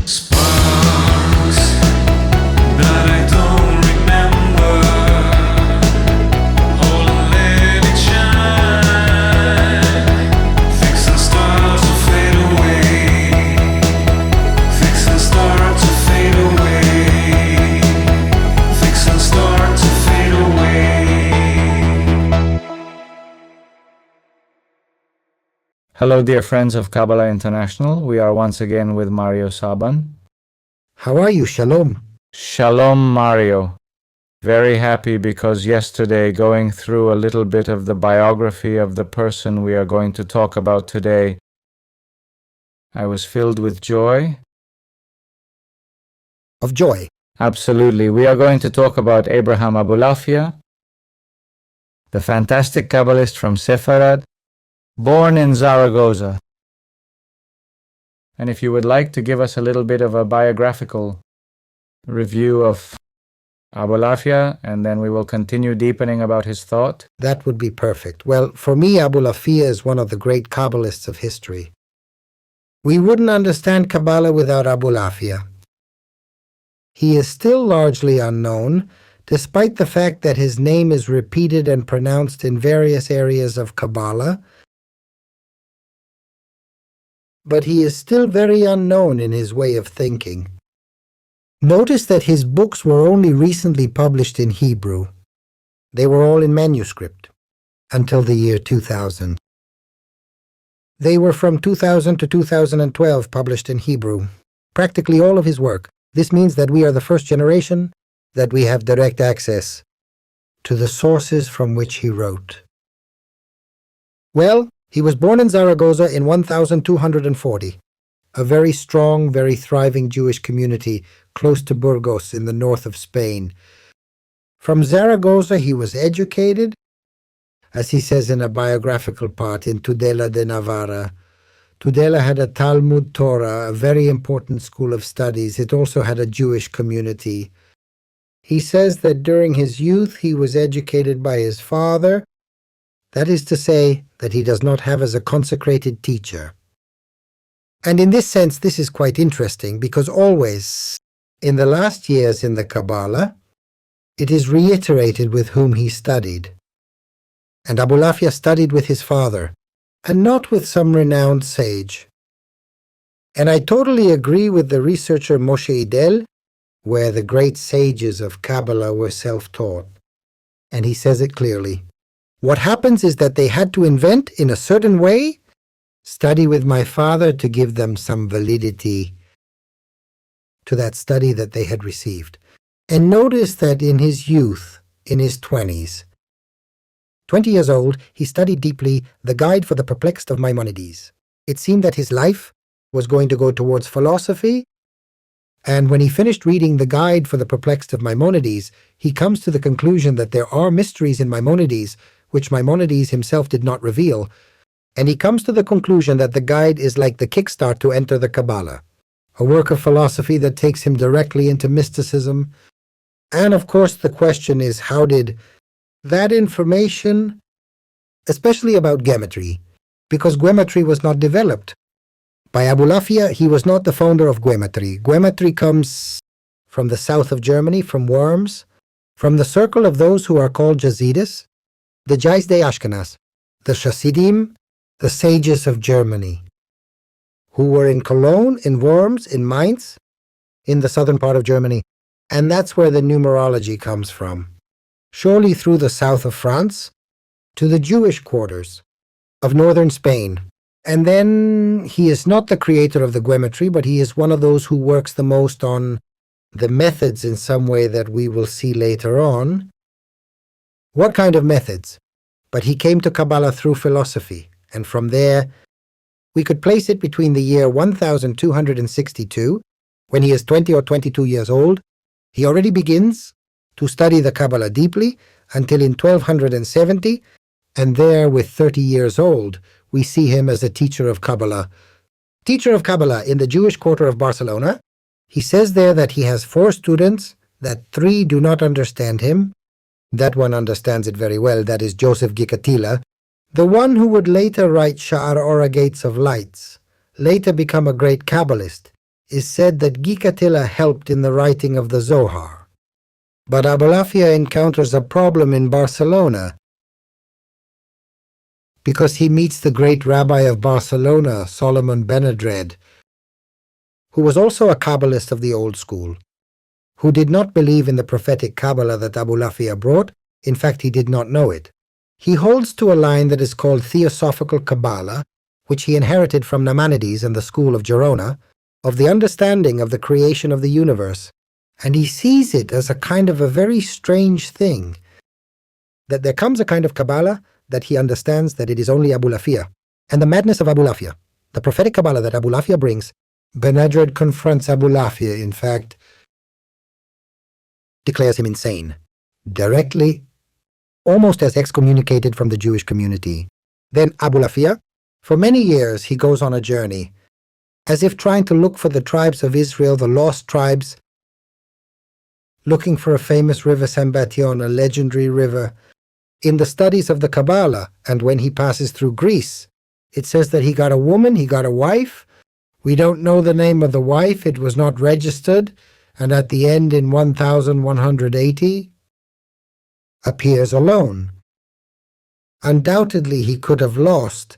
Sparks that I don't remember. Hold and let it shine. Fixing stars to fade away. Fixing stars to fade away. Fixing stars to fade away. Hello, dear friends of Kabbalah International. We are once again with MarioSaban. How are you? Shalom. Shalom, Mario. Very happy because yesterday, going through a little bit of the biography of the person we are going to talk about today, I was filled with joy. Of joy. Absolutely. We are going to talk about Abraham Abulafia, the fantastic Kabbalist from Sepharad, born in Zaragoza. And if you would like to give us a little bit of a biographical review of Abulafia, and then we will continue deepening about his thought. That would be perfect. Well, for me, Abulafia is one of the great Kabbalists of history. We wouldn't understand Kabbalah without Abulafia. He is still largely unknown, despite the fact that his name is repeated and pronounced in various areas of Kabbalah. But he is still very unknown in his way of thinking. Notice that his books were only recently published in Hebrew. They were all in manuscript until the year 2000. They were from 2000 to 2012 published in Hebrew. Practically all of his work. This means that we are the first generation that we have direct access to the sources from which he wrote. Well, he was born in Zaragoza in 1240, a very strong, very thriving Jewish community close to Burgos in the north of Spain. From Zaragoza he was educated, as he says in a biographical part, in Tudela de Navarra. Tudela had a Talmud Torah, a very important school of studies. It also had a Jewish community. He says that during his youth he was educated by his father, that is to say, that he does not have as a consecrated teacher. And in this sense, this is quite interesting, because always, in the last years in the Kabbalah, it is reiterated with whom he studied. And Abulafia studied with his father, and not with some renowned sage. And I totally agree with the researcher Moshe Idel, where the great sages of Kabbalah were self-taught. And he says it clearly. What happens is that they had to invent in a certain way, study with my father to give them some validity to that study that they had received. And notice that in his youth, in his 20s, 20 years old, he studied deeply the Guide for the Perplexed of Maimonides. It seemed that his life was going to go towards philosophy, and when he finished reading the Guide for the Perplexed of Maimonides, he comes to the conclusion that there are mysteries in Maimonides which Maimonides himself did not reveal, and he comes to the conclusion that the guide is like the kickstart to enter the Kabbalah, a work of philosophy that takes him directly into mysticism. And of course the question is, how did that information, especially about gematria, because gematria was not developed by Abulafia, he was not the founder of gematria. Gematria comes from the south of Germany, from Worms, from the circle of those who are called Yazidis, the Jazdei Ashkenaz, the Hasidim, the sages of Germany, who were in Cologne, in Worms, in Mainz, in the southern part of Germany, and that's where the numerology comes from. Surely through the south of France, to the Jewish quarters of northern Spain. And then he is not the creator of the gematria, but he is one of those who works the most on the methods in some way that we will see later on. What kind of methods? But he came to Kabbalah through philosophy, and from there we could place it between the year 1262, when he is 20 or 22 years old. He already begins to study the Kabbalah deeply until in 1270, and there, with 30 years old, we see him as a teacher of Kabbalah. Teacher of Kabbalah in the Jewish quarter of Barcelona. He says there that he has 4 students, that 3 do not understand him. That one understands it very well, that is Joseph Gikatila, the one who would later write Sha'ar Ora Gates of Lights, later become a great Kabbalist, is said that Gikatilla helped in the writing of the Zohar. But Abulafia encounters a problem in Barcelona because he meets the great rabbi of Barcelona, Saban and Adret, who was also a Kabbalist of the old school, who did not believe in the prophetic Kabbalah that Abulafia brought. In fact, he did not know it. He holds to a line that is called Theosophical Kabbalah, which he inherited from Maimonides and the school of Girona, of the understanding of the creation of the universe, and he sees it as a kind of a very strange thing, that there comes a kind of Kabbalah that he understands that it is only Abulafia, and the madness of Abulafia, the prophetic Kabbalah that Abulafia brings. Ben Adret confronts Abulafia, in fact, declares him insane, directly, almost as excommunicated from the Jewish community. Then Abulafia, for many years he goes on a journey, as if trying to look for the tribes of Israel, the lost tribes, looking for a famous river Sambation, a legendary river. In the studies of the Kabbalah, and when he passes through Greece, it says that he got a woman, he got a wife. We don't know the name of the wife, it was not registered, and at the end in 1180, appears alone. Undoubtedly he could have lost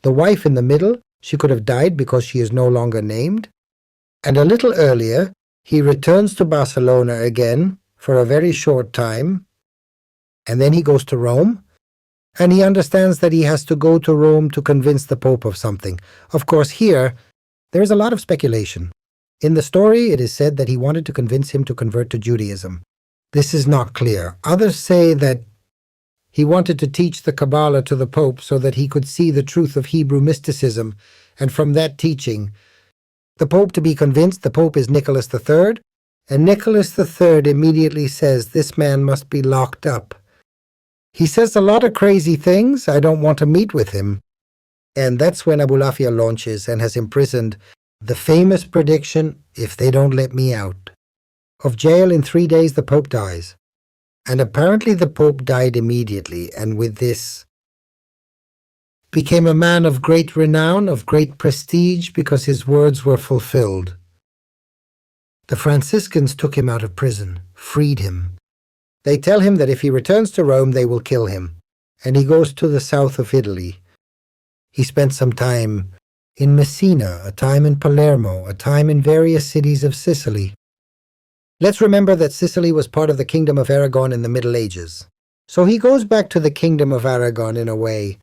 the wife in the middle. She could have died because she is no longer named. And a little earlier, he returns to Barcelona again for a very short time, and then he goes to Rome, and he understands that he has to go to Rome to convince the Pope of something. Of course, here, there is a lot of speculation. In the story, it is said that he wanted to convince him to convert to Judaism. This is not clear. Others say that he wanted to teach the Kabbalah to the Pope so that he could see the truth of Hebrew mysticism, and from that teaching, the Pope to be convinced. The Pope is Nicholas III, and Nicholas III immediately says this man must be locked up. He says a lot of crazy things. I don't want to meet with him. And that's when Abulafia launches and has imprisoned the famous prediction, if they don't let me out, of jail in 3 days the Pope dies. And apparently the Pope died immediately, and with this became a man of great renown, of great prestige, because his words were fulfilled. The Franciscans took him out of prison, freed him. They tell him that if he returns to Rome, they will kill him, and he goes to the south of Italy. He spent some time in Messina, a time in Palermo, a time in various cities of Sicily. Let's remember that Sicily was part of the Kingdom of Aragon in the Middle Ages. So he goes back to the Kingdom of Aragon in a way,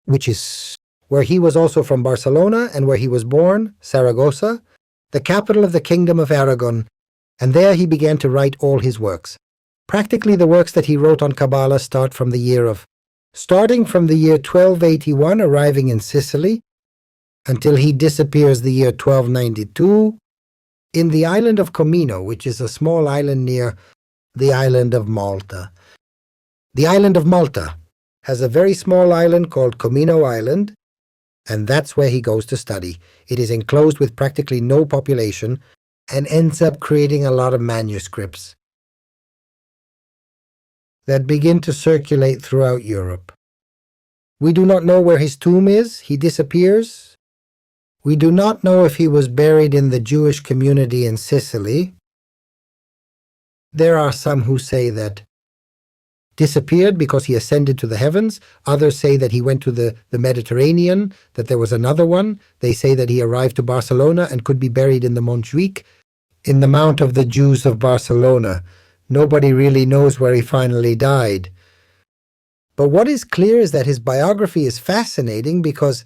which is where he was also from Barcelona and where he was born, Zaragoza, the capital of the Kingdom of Aragon, and there he began to write all his works. Practically the works that he wrote on Kabbalah starting from the year 1281, arriving in Sicily, until he disappears the year 1292, in the island of Comino, which is a small island near the island of Malta. The island of Malta has a very small island called Comino Island, and that's where he goes to study. It is enclosed with practically no population and ends up creating a lot of manuscripts that begin to circulate throughout Europe. We do not know where his tomb is. He disappears. We do not know if he was buried in the Jewish community in Sicily. There are some who say that disappeared because he ascended to the heavens. Others say that he went to the Mediterranean, that there was another one. They say that he arrived to Barcelona and could be buried in the Montjuic, in the Mount of the Jews of Barcelona. Nobody really knows where he finally died. But what is clear is that his biography is fascinating because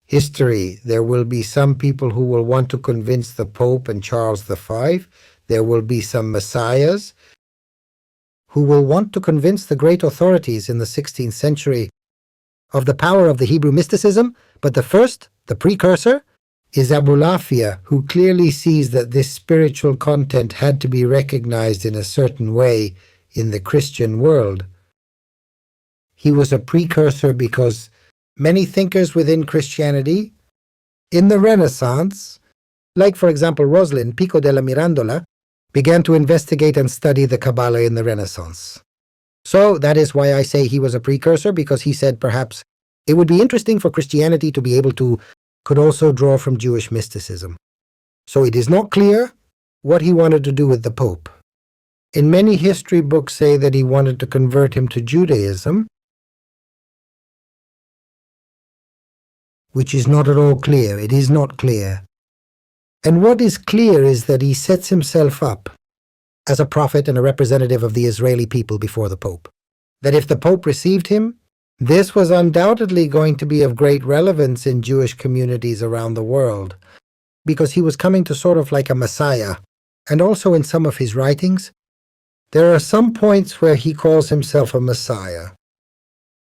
history, there will be some people who will want to convince the Pope and Charles V. There will be some messiahs who will want to convince the great authorities in the 16th century of the power of the Hebrew mysticism. But the first, the precursor, is Abulafia, who clearly sees that this spiritual content had to be recognized in a certain way in the Christian world. He was a precursor because many thinkers within Christianity, in the Renaissance, like for example Roslin Pico della Mirandola, began to investigate and study the Kabbalah in the Renaissance. So that is why I say he was a precursor, because he said perhaps It would be interesting for Christianity to be able to could also draw from Jewish mysticism. So it is not clear what he wanted to do with the Pope. In many history books say that he wanted to convert him to Judaism, which is not at all clear. It is not clear. And what is clear is that he sets himself up as a prophet and a representative of the Israeli people before the Pope. That if the Pope received him, this was undoubtedly going to be of great relevance in Jewish communities around the world, because he was coming to sort of like a Messiah. And also in some of his writings, there are some points where he calls himself a Messiah.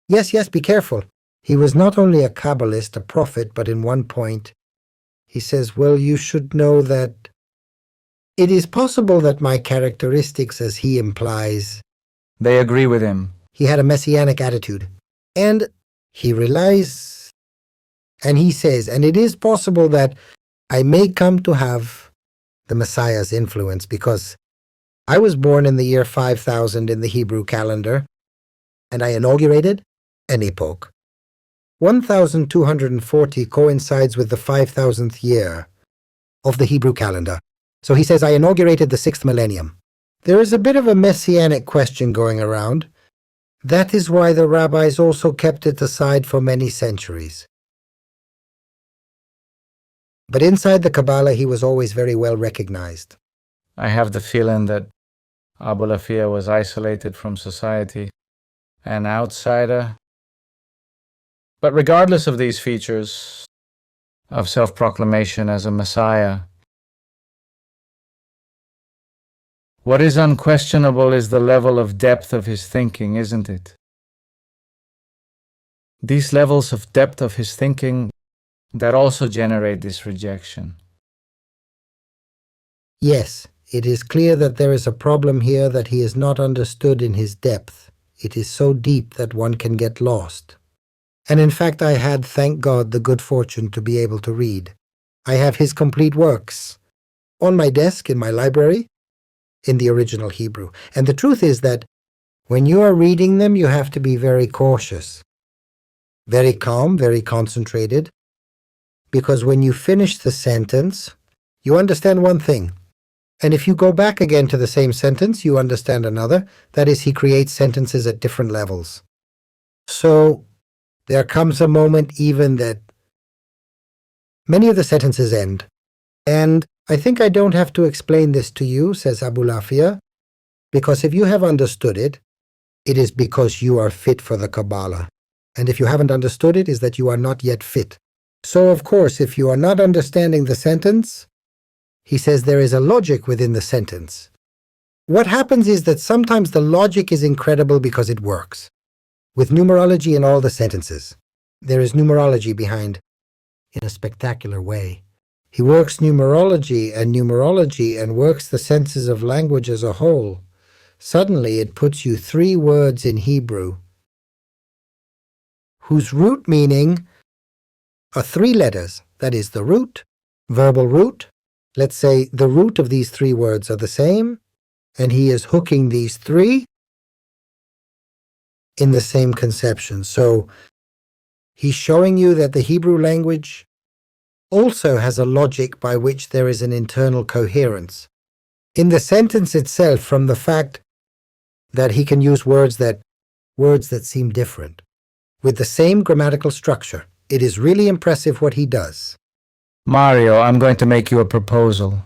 Yes, be careful. He was not only a Kabbalist, a prophet, but in one point, he says, well, you should know that it is possible that my characteristics, as he implies, They agree with him. he had a messianic attitude. And he relies, and he says, and it is possible that I may come to have the Messiah's influence, because I was born in the year 5000 in the Hebrew calendar, and I inaugurated an epoch. 1240 coincides with the 5000th year of the Hebrew calendar. So he says, I inaugurated the 6th millennium. There is a bit of a messianic question going around. That is why the rabbis also kept it aside for many centuries. But inside the Kabbalah, he was always very well recognized. I have the feeling that Abulafia was isolated from society, an outsider. But regardless of these features of self-proclamation as a Messiah, what is unquestionable is the level of depth of his thinking, isn't it? These levels of depth of his thinking that also generate this rejection. Yes, it is clear that there is a problem here, that he is not understood in his depth. It is so deep that one can get lost. And in fact, I had, thank God, the good fortune to be able to read. I have his complete works on my desk in my library in the original Hebrew. And the truth is that when you are reading them, you have to be very cautious, very calm, very concentrated, because when you finish the sentence, you understand one thing. And if you go back again to the same sentence, you understand another. That is, he creates sentences at different levels. So there comes a moment even that many of the sentences end. And I think I don't have to explain this to you, says Abulafia, because if you have understood it, it is because you are fit for the Kabbalah. And if you haven't understood it, is that you are not yet fit. So, of course, if you are not understanding the sentence, he says there is a logic within the sentence. What happens is that sometimes the logic is incredible because it works. With numerology in all the sentences, there is numerology behind in a spectacular way. He works numerology and works the senses of language as a whole. Suddenly it puts you 3 words in Hebrew whose root meaning are 3 letters. That is the root, verbal root. Let's say the root of these 3 words are the same, and he is hooking these 3 in the same conception. So he's showing you that the Hebrew language also has a logic by which there is an internal coherence. In the sentence itself, from the fact that he can use words that seem different, with the same grammatical structure, it is really impressive what he does. Mario, I'm going to make you a proposal.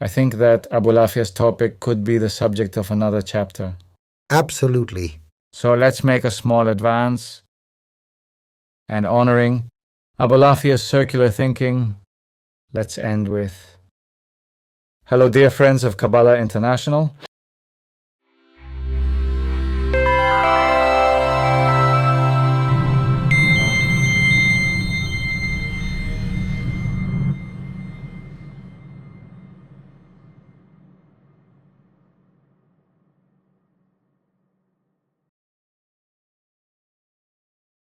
I think that Abulafia's topic could be the subject of another chapter. Absolutely. So let's make a small advance, and honoring Abulafia's circular thinking, let's end with, hello dear friends of Kabbalah International.